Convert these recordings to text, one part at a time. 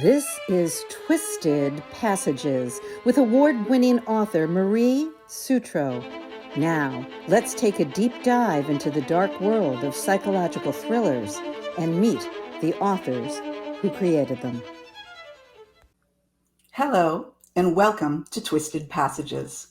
This is Twisted Passages with award-winning author Marie Sutro. Now, let's take a deep dive into the dark world of psychological thrillers and meet the authors who created them. Hello, and welcome to Twisted Passages.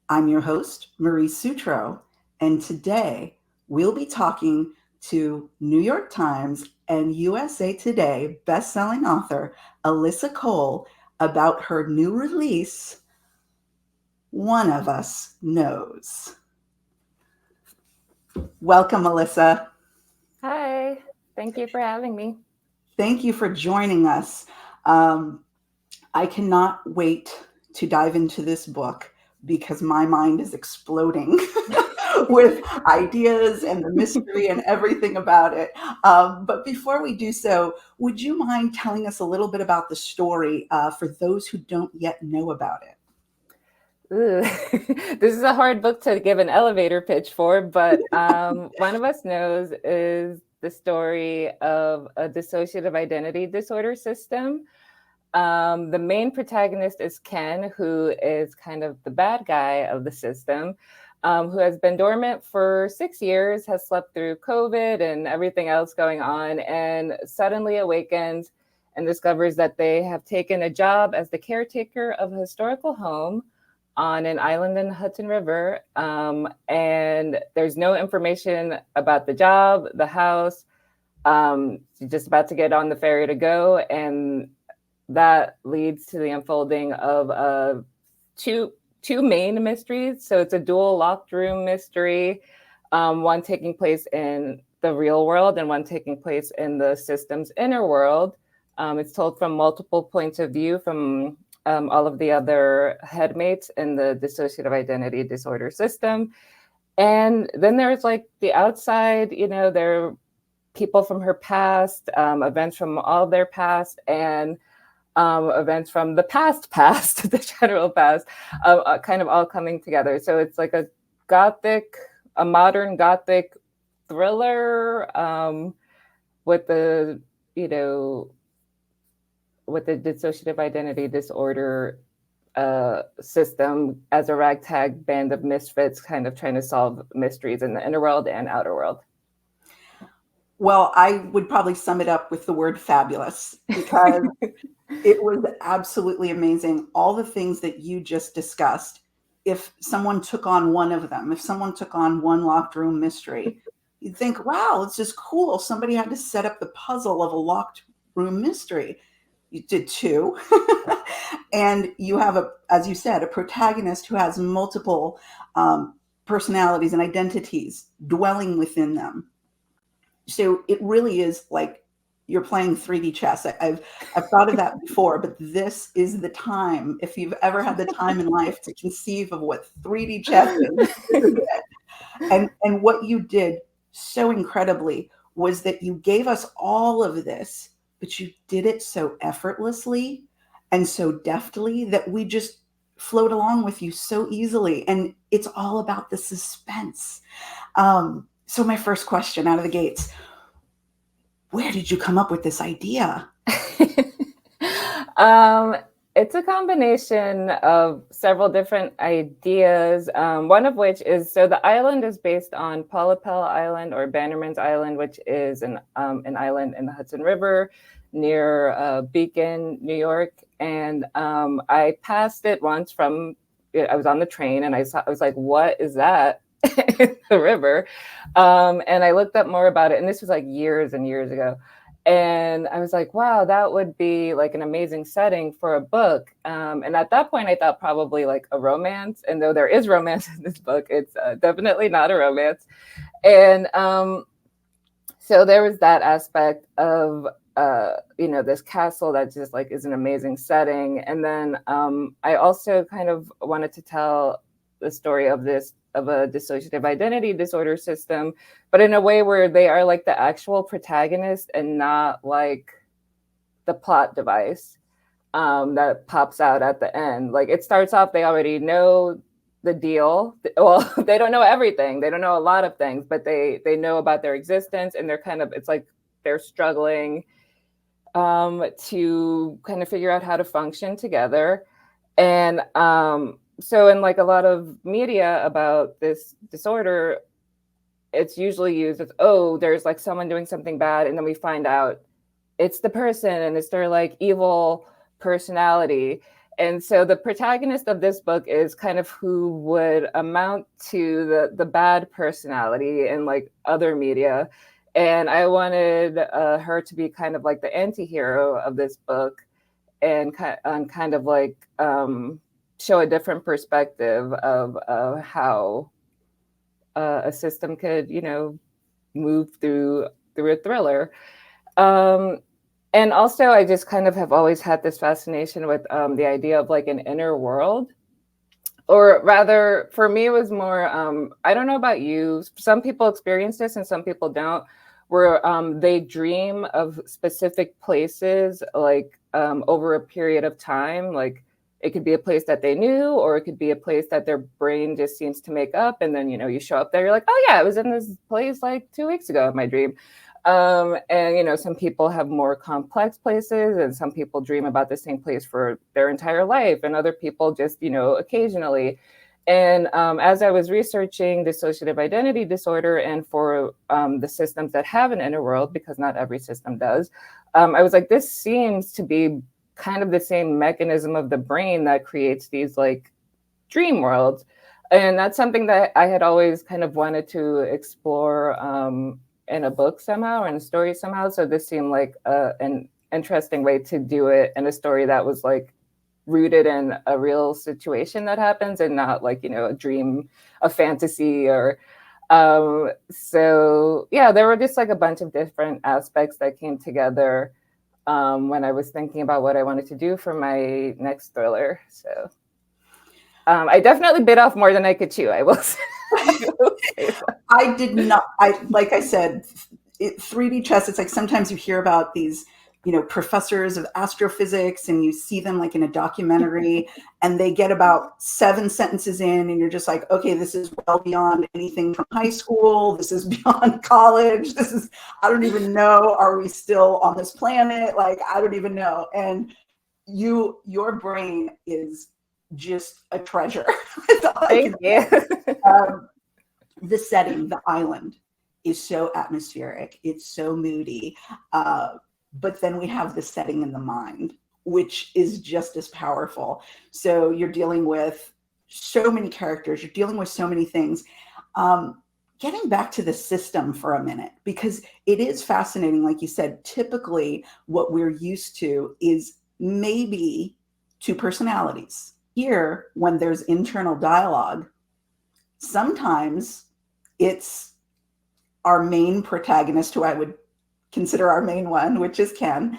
I'm your host, Marie Sutro, and today we'll be talking to New York Times and USA Today bestselling author Alyssa Cole about her new release, One of Us Knows. Welcome, Alyssa. Hi, thank you for having me. Thank you for joining us. I cannot wait to dive into this book because my mind is exploding with ideas and the mystery and everything about it. But before we do so, would you mind telling us a little bit about the story for those who don't yet know about it? Ooh, this is a hard book to give an elevator pitch for, but One of Us Knows is the story of a dissociative identity disorder system. The main protagonist is Ken, who is kind of the bad guy of the system, who has been dormant for 6 years, has slept through COVID and everything else going on, and suddenly awakens and discovers that they have taken a job as the caretaker of a historical home on an island in the Hudson River. And there's no information about the job, the house. She's just about to get on the ferry to go, and that leads to the unfolding of two main mysteries. So it's a dual locked room mystery, one taking place in the real world and one taking place in the system's inner world. It's told from multiple points of view from all of the other headmates in the dissociative identity disorder system. And then there's like the outside, there are people from her past, events from all their past, and events from the past, the general past, kind of all coming together. So it's like a modern gothic thriller with the dissociative identity disorder system as a ragtag band of misfits kind of trying to solve mysteries in the inner world and outer world. Well, I would probably sum it up with the word fabulous because it was absolutely amazing. All the things that you just discussed, if someone took on one of them, if someone took on one locked room mystery, you'd think, wow, it's just cool. Somebody had to set up the puzzle of a locked room mystery. You did two. And you have, as you said, a protagonist who has multiple personalities and identities dwelling within them. So it really is like you're playing 3D chess. I've thought of that before, but this is the time. If you've ever had the time in life to conceive of what 3D chess is, and what you did so incredibly was that you gave us all of this, but you did it so effortlessly and so deftly that we just float along with you so easily. And it's all about the suspense. So my first question out of the gates, where did you come up with this idea? It's a combination of several different ideas, one of which is, so the island is based on Polypel Island or Bannerman's Island, which is an island in the Hudson River near Beacon, New York. And I passed it once I was on the train and I was like, what is that? In the river. And I looked up more about it. And this was like years and years ago. And I was like, wow, that would be like an amazing setting for a book. And at that point, I thought probably like a romance. And though there is romance in this book, it's definitely not a romance. And so there was that aspect of, this castle that just like is an amazing setting. And then I also kind of wanted to tell the story of a dissociative identity disorder system, but in a way where they are like the actual protagonist and not like the plot device that pops out at the end. Like it starts off, they already know the deal. Well, they don't know everything. They don't know a lot of things, but they know about their existence, and they're kind of, it's like they're struggling to kind of figure out how to function together. And so in like a lot of media about this disorder, it's usually used as, oh, there's like someone doing something bad, and then we find out it's the person and it's their like evil personality. And so the protagonist of this book is kind of who would amount to the bad personality in like other media. And I wanted her to be kind of like the anti-hero of this book, and kind of like show a different perspective of how a system could, move through a thriller. And also, I just kind of have always had this fascination with the idea of like an inner world. Or rather, for me, it was more, I don't know about you, some people experience this and some people don't, where they dream of specific places, like over a period of time. Like it could be a place that they knew, or it could be a place that their brain just seems to make up. And then, you show up there, you're like, oh yeah, I was in this place like 2 weeks ago in my dream. And, some people have more complex places, and some people dream about the same place for their entire life, and other people just, occasionally. And as I was researching dissociative identity disorder, and for the systems that have an inner world, because not every system does, I was like, this seems to be kind of the same mechanism of the brain that creates these like dream worlds. And that's something that I had always kind of wanted to explore in a book somehow, or in a story somehow. So this seemed like an interesting way to do it in a story that was like rooted in a real situation that happens, and not like, a dream, a fantasy, or so yeah, there were just like a bunch of different aspects that came together when I was thinking about what I wanted to do for my next thriller. So I definitely bit off more than I could chew, I will say. I did not. Like I said, 3D chess. It's like sometimes you hear about these, professors of astrophysics, and you see them like in a documentary, and they get about 7 sentences in, and you're just like, okay, this is well beyond anything from high school. This is beyond college. I don't even know. Are we still on this planet? Like, I don't even know. And your brain is just a treasure. Thank you. The setting, the island, is so atmospheric. It's so moody. But then we have the setting in the mind, which is just as powerful. So you're dealing with so many characters. You're dealing with so many things. Getting back to the system for a minute, because it is fascinating. Like you said, typically what we're used to is maybe 2 personalities. Here, when there's internal dialogue, sometimes it's our main protagonist, who I would consider our main one, which is Ken.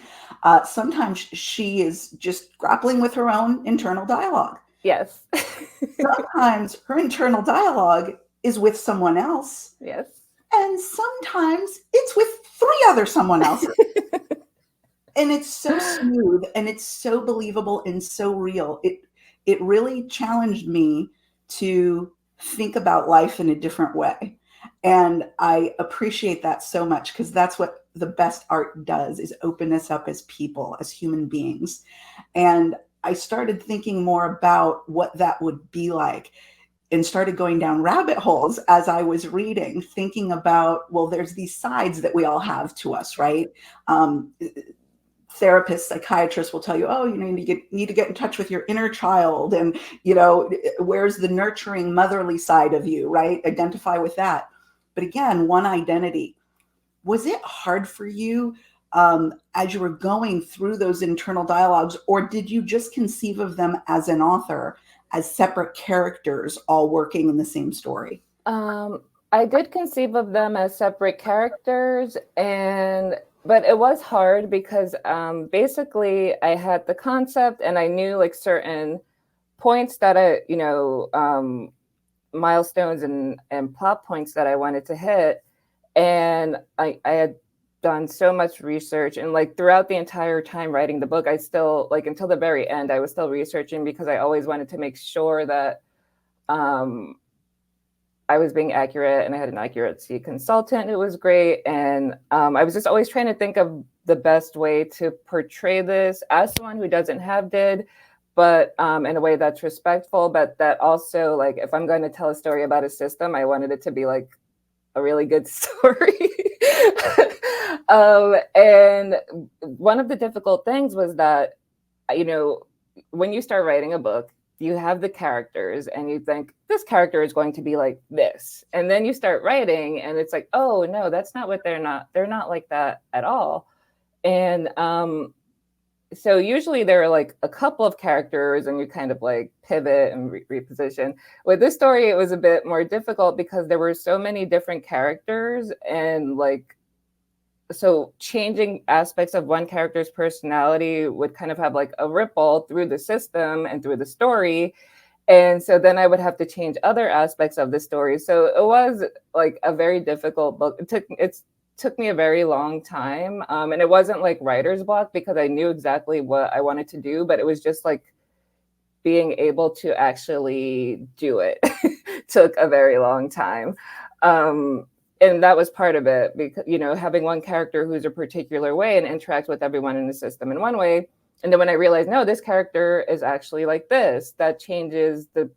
Sometimes she is just grappling with her own internal dialogue. Yes. Sometimes her internal dialogue is with someone else. Yes. And sometimes it's with 3 other someone else. And it's so smooth, and it's so believable, and so real. It really challenged me to think about life in a different way. And I appreciate that so much, because that's what the best art does, is open us up as people, as human beings. And I started thinking more about what that would be like, and started going down rabbit holes as I was reading, thinking about, well, there's these sides that we all have to us, right? Therapists, psychiatrists will tell you, oh, you need to get in touch with your inner child, and where's the nurturing motherly side of you, right? Identify with that. But again, one identity. Was it hard for you as you were going through those internal dialogues, or did you just conceive of them as an author, as separate characters all working in the same story? I did conceive of them as separate characters, but it was hard because basically I had the concept, and I knew like certain points that milestones and plot points that I wanted to hit. And I had done so much research, and like throughout the entire time writing the book, I still, like until the very end, I was still researching, because I always wanted to make sure that I was being accurate, and I had an accuracy consultant who was great. And I was just always trying to think of the best way to portray this as someone who doesn't have did, but in a way that's respectful, but that also, like, if I'm going to tell a story about a system, I wanted it to be like a really good story. And one of the difficult things was that, you know, when you start writing a book, you have the characters and you think this character is going to be like this. And then you start writing and it's like, oh no, that's not what they're not. They're not like that at all. And so usually there are like a couple of characters and you kind of like pivot and reposition. With this story, it was a bit more difficult because there were so many different characters, and like, so changing aspects of one character's personality would kind of have like a ripple through the system and through the story. And so then I would have to change other aspects of the story. So it was like a very difficult book. It took me a very long time. And it wasn't like writer's block because I knew exactly what I wanted to do, but it was just like being able to actually do it took a very long time. And that was part of it, because, you know, having one character who's a particular way and interacts with everyone in the system in one way. And then when I realized, no, this character is actually like this, that changes the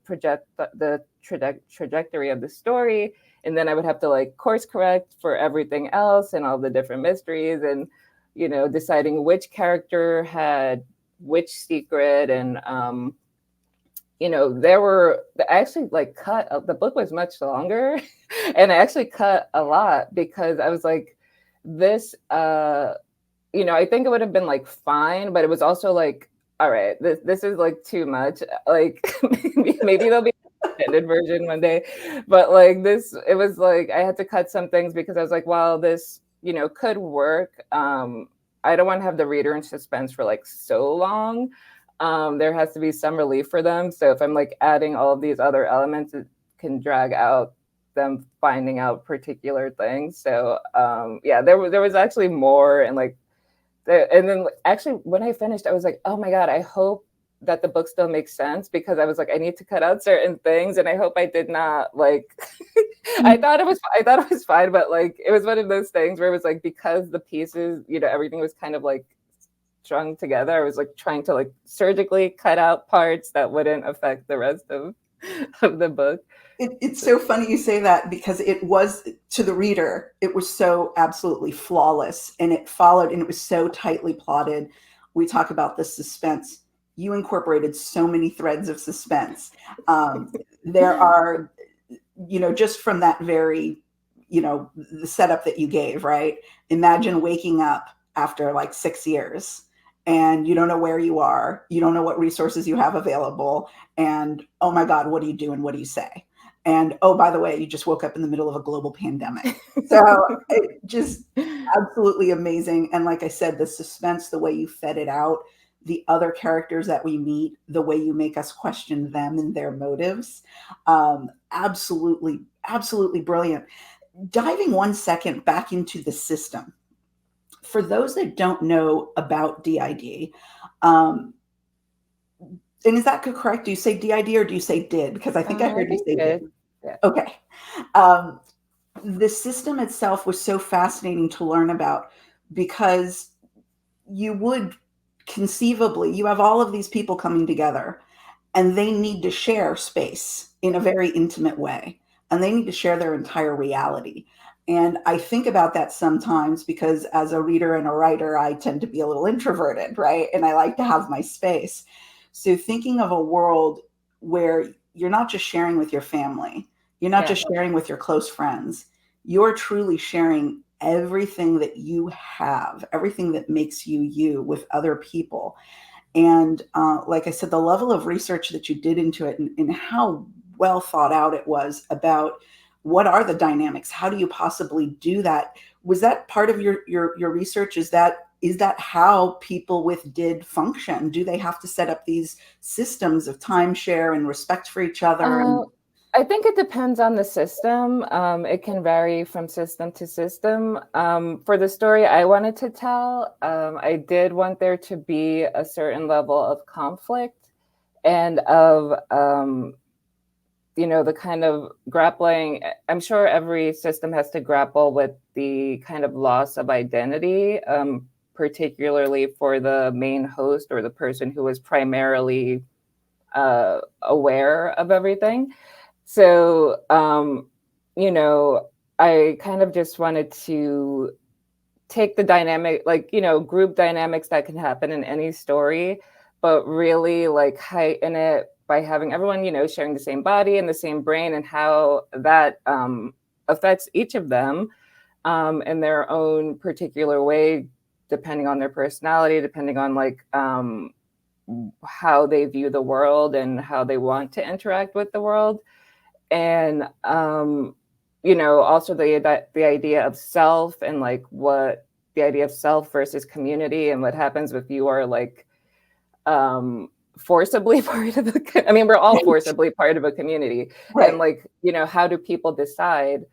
trajectory of the story. And then I would have to like course correct for everything else and all the different mysteries, and, you know, deciding which character had which secret. And, you know, I actually like the book was much longer and I actually cut a lot because I was like, this, you know, I think it would have been like fine, but it was also like, all right, this is like too much. Like maybe there'll be an extended version one day, but like this, it was like I had to cut some things because I was like, well, this, you know, could work. I don't want to have the reader in suspense for like so long. There has to be some relief for them. So if I'm like adding all of these other elements, it can drag out them finding out particular things. So yeah, there was actually more, and like, and then actually when I finished, I was like, oh my God, I hope that the book still makes sense, because I was like, I need to cut out certain things, and I hope I did not like. I thought it was fine, but like it was one of those things where it was like, because the pieces, you know, everything was kind of like strung together, I was like trying to like surgically cut out parts that wouldn't affect the rest of the book. It's so funny you say that, because it was, to the reader, it was so absolutely flawless, and it followed, and it was so tightly plotted. We talk about the suspense. You incorporated so many threads of suspense. There are, you know, just from that very, you know, the setup that you gave, right? Imagine waking up after like 6 years and you don't know where you are. You don't know what resources you have available. And, oh my God, what do you do and what do you say? And, oh, by the way, you just woke up in the middle of a global pandemic. So it just absolutely amazing. And like I said, the suspense, the way you fed it out, the other characters that we meet, the way you make us question them and their motives. Absolutely, absolutely brilliant. Diving 1 second back into the system. For those that don't know about DID, and is that correct? Do you say DID or do you say did? Because I think I heard you say did. Yeah. Okay. The system itself was so fascinating to learn about, because you would conceivably, you have all of these people coming together and they need to share space in a very intimate way, and they need to share their entire reality. And I think about that sometimes because as a reader and a writer, I tend to be a little introverted, right? And I like to have my space. So thinking of a world where you're not just sharing with your family, you're not just sharing with your close friends, you're truly sharing everything that you have, everything that makes you you with other people. And like I said, the level of research that you did into it, and how well thought out it was about what are the dynamics, how do you possibly do that? Was that part of your research? Is that how people with DID function? Do they have to set up these systems of timeshare and respect for each other? I think it depends on the system. It can vary from system to system. For the story I wanted to tell, I did want there to be a certain level of conflict and of, you know, the kind of grappling. I'm sure every system has to grapple with the kind of loss of identity. particularly for the main host or the person who was primarily aware of everything. So, I kind of just wanted to take the dynamic, like, group dynamics that can happen in any story, but really like heighten it by having everyone, sharing the same body and the same brain, and how that affects each of them in their own particular way, depending on their personality, depending on like how they view the world and how they want to interact with the world. And also the idea of self, and like what the idea of self versus community, and what happens if you are like forcibly part of we're all forcibly part of a community, Right. and like, how do people decide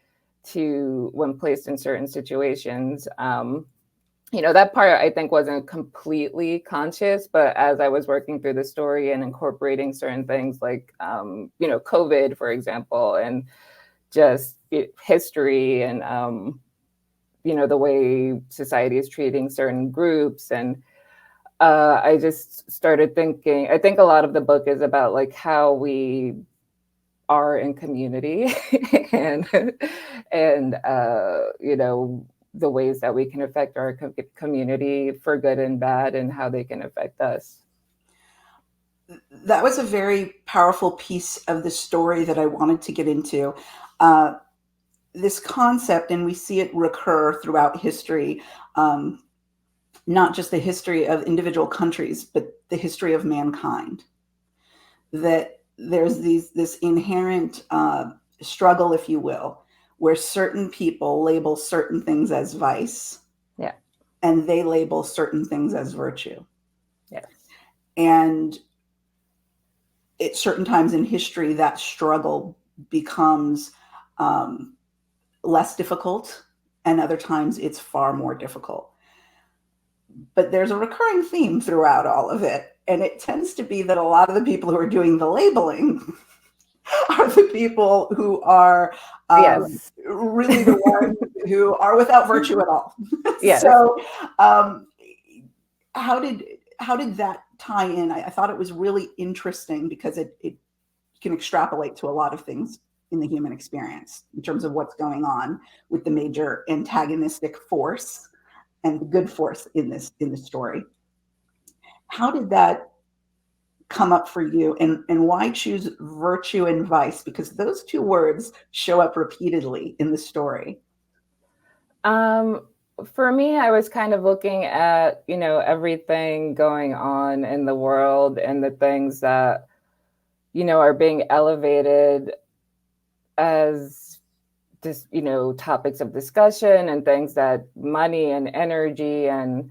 to, when placed in certain situations, that part I think wasn't completely conscious, but as I was working through the story and incorporating certain things like, COVID, for example, and just history and, the way society is treating certain groups. And I just started thinking, I think a lot of the book is about like how we are in community and the ways that we can affect our community for good and bad, and how they can affect us. That was a very powerful piece of the story that I wanted to get into. This concept, and we see it recur throughout history, not just the history of individual countries, but the history of mankind. That there's this inherent struggle, if you will, where certain people label certain things as vice, and they label certain things as virtue. Yes. And at certain times in history, that struggle becomes less difficult, and other times it's far more difficult. But there's a recurring theme throughout all of it, and it tends to be that a lot of the people who are doing the labeling are the people who are really the ones who are without virtue at all. Yes. So how did that tie in? I thought it was really interesting because it can extrapolate to a lot of things in the human experience in terms of what's going on with the major antagonistic force and the good force in the story. How did that come up for you, and why choose virtue and vice? Because those two words show up repeatedly in the story. For me, I was kind of looking at, everything going on in the world and the things that, are being elevated as just, topics of discussion, and things that money and energy and,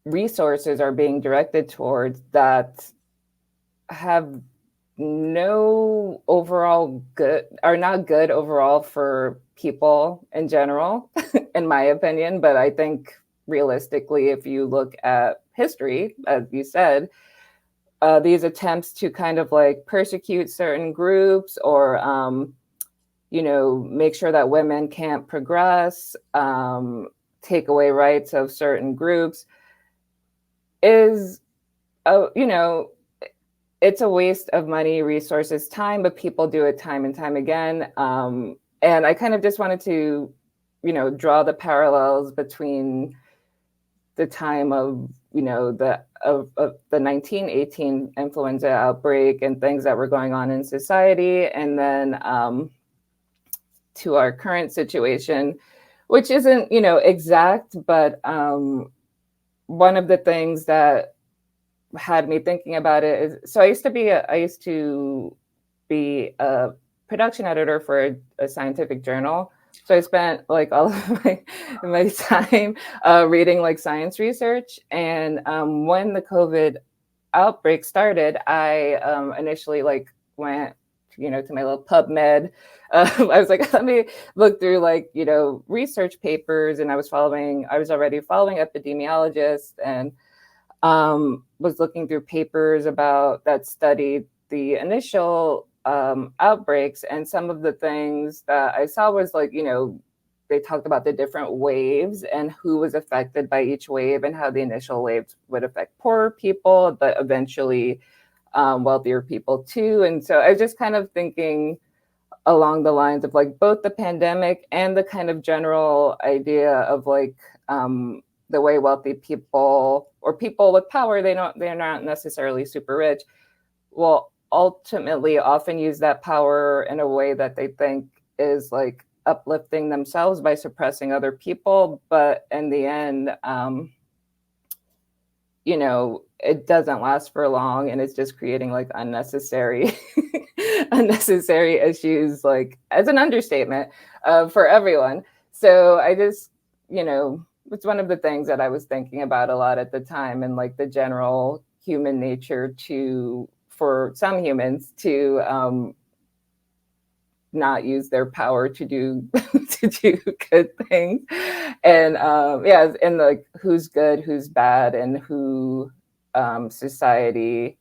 resources are being directed towards, that have no overall good, are not good overall for people in general, in my opinion. But I think realistically, if you look at history, as you said, these attempts to kind of like persecute certain groups, or make sure that women can't progress, take away rights of certain groups, is it's a waste of money, resources, time, but people do it time and time again. And I kind of just wanted to, draw the parallels between the time of, the 1918 influenza outbreak and things that were going on in society, and then to our current situation, which isn't, exact, but one of the things that had me thinking about it is, so I used to be a production editor for a scientific journal. So I spent like all of my time reading like science research. And when the COVID outbreak started, I initially like went, to my little PubMed. I was like, let me look through like, research papers. And I was already following epidemiologists, and was looking through papers that studied the initial outbreaks. And some of the things that I saw was like, they talked about the different waves and who was affected by each wave and how the initial waves would affect poorer people, but eventually wealthier people too. And so I was just kind of thinking along the lines of like both the pandemic and the kind of general idea of like the way wealthy people or people with power, they're not necessarily super rich, will ultimately often use that power in a way that they think is like uplifting themselves by suppressing other people. But in the end, you know, it doesn't last for long, and it's just creating like unnecessary unnecessary issues, like as an understatement, for everyone. So I just, you know, it's one of the things that I was thinking about a lot at the time, and like the general human nature for some humans to not use their power to do to do good things. And yeah, and like who's good, who's bad, and who society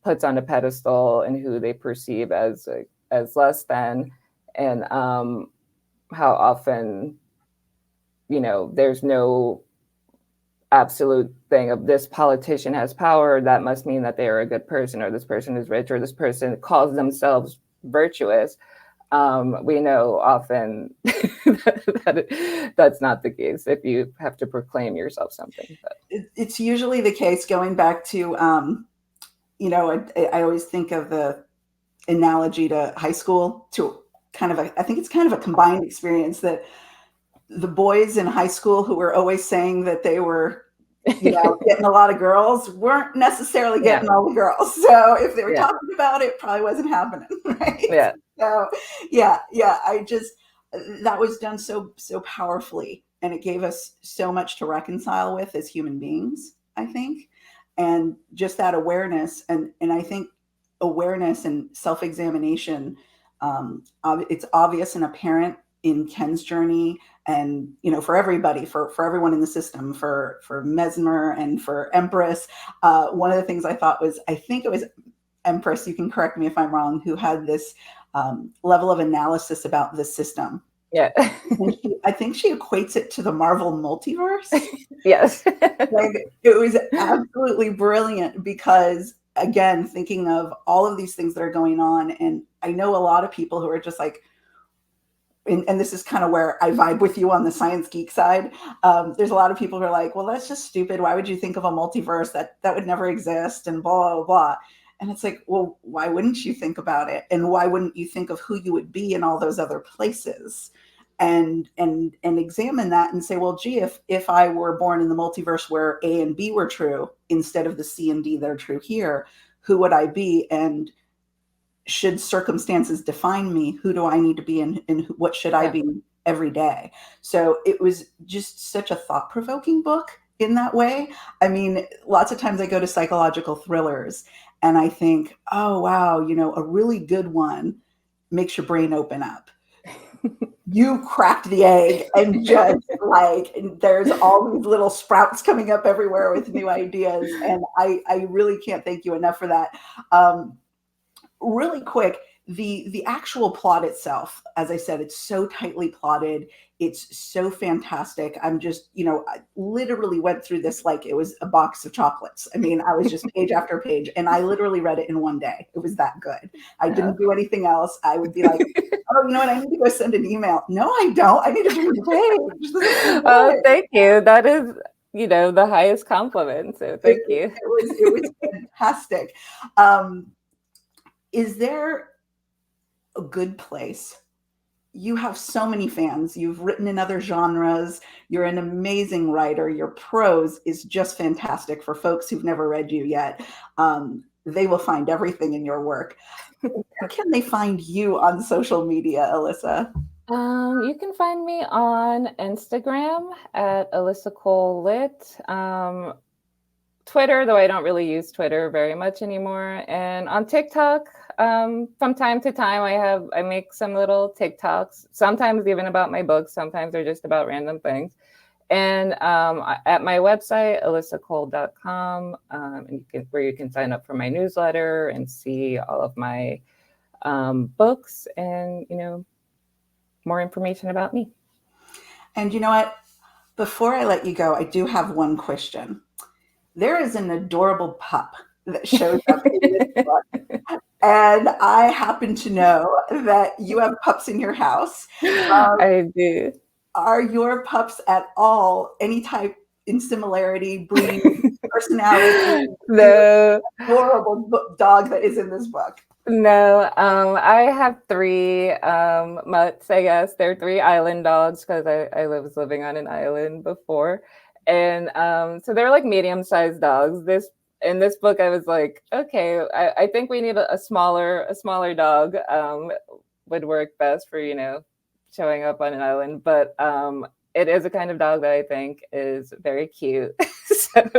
puts on a pedestal and who they perceive as less than. And how often, you know, there's no absolute thing of this politician has power, that must mean that they are a good person, or this person is rich, or this person calls themselves virtuous. We know often that's not the case if you have to proclaim yourself something. But it's usually the case, going back to, you know, I always think of the analogy to high school, to kind of I think it's kind of a combined experience, that the boys in high school who were always saying that they were, you know, getting a lot of girls weren't necessarily getting all the girls. So if they were talking about it, probably wasn't happening, right? Yeah. So I just, that was done so powerfully, and it gave us so much to reconcile with as human beings, I think. And just that awareness, and I think awareness and self-examination, it's obvious and apparent in Ken's journey, and, you know, for everybody, for everyone in the system, for Mesmer and for Empress. One of the things I thought was, I think it was Empress, you can correct me if I'm wrong, who had this level of analysis about the system. Yeah. I think she equates it to the Marvel multiverse. Yes. Like, it was absolutely brilliant, because again, thinking of all of these things that are going on, and I know a lot of people who are just like, and this is kind of where I vibe with you on the science geek side. There's a lot of people who are like, well, that's just stupid. Why would you think of a multiverse? That would never exist, and blah, blah, blah. And it's like, well, why wouldn't you think about it? And why wouldn't you think of who you would be in all those other places? And examine that and say, well, gee, if I were born in the multiverse where A and B were true instead of the C and D that are true here, who would I be? And should circumstances define me? Who do I need to be, and what should I be every day? So it was just such a thought-provoking book in that way. I mean, lots of times I go to psychological thrillers and I think, oh, wow, you know, a really good one makes your brain open up. You cracked the egg, and just like, there's all these little sprouts coming up everywhere with new ideas. And I really can't thank you enough for that. Really quick, the actual plot itself, as I said, it's so tightly plotted. It's so fantastic. I'm just, you know, I literally went through this like it was a box of chocolates. I mean, I was just page after page, and I literally read it in one day. It was that good. I didn't do anything else. I would be like, oh, you know what? I need to go send an email. No, I don't. I need to read the page. Oh, thank you. That is, you know, the highest compliment. So thank you. It was fantastic. Is there a good place? You have so many fans. You've written in other genres. You're an amazing writer. Your prose is just fantastic. For folks who've never read you yet, they will find everything in your work. Where can they find you on social media, Alyssa? You can find me on Instagram at Alyssa Cole Lit. Twitter, though I don't really use Twitter very much anymore. And on TikTok, from time to time, I make some little TikToks, sometimes even about my books, sometimes they're just about random things. And at my website, alyssacole.com, and where you can sign up for my newsletter and see all of my books, and, you know, more information about me. And you know what? Before I let you go, I do have one question. There is an adorable pup that shows up in this book. And I happen to know that you have pups in your house. I do. Are your pups at all any type in similarity, breed, personality, No, adorable dog that is in this book? no. I have three mutts, I guess. They're three island dogs because I was living on an island before. And so they're like medium-sized dogs. In this book, I was like, okay, I think we need a smaller dog would work best for, showing up on an island. But it is a kind of dog that I think is very cute. So.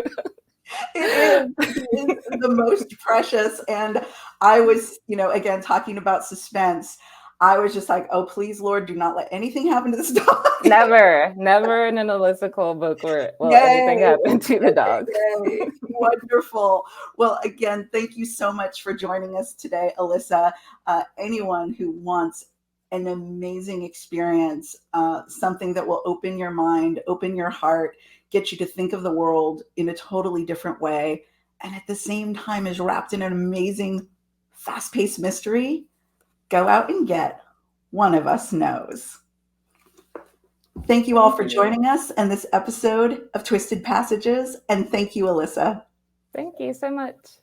It is the most precious. And I was, again, talking about suspense. I was just like, oh, please, Lord, do not let anything happen to this dog. Never in an Alyssa Cole book will anything happen to the dog. Yay. Wonderful. Well, again, thank you so much for joining us today, Alyssa. Anyone who wants an amazing experience, something that will open your mind, open your heart, get you to think of the world in a totally different way, and at the same time is wrapped in an amazing, fast-paced mystery, go out and get One of Us Knows. Thank you all for joining us in this episode of Twisted Passages, and thank you, Alyssa. Thank you so much.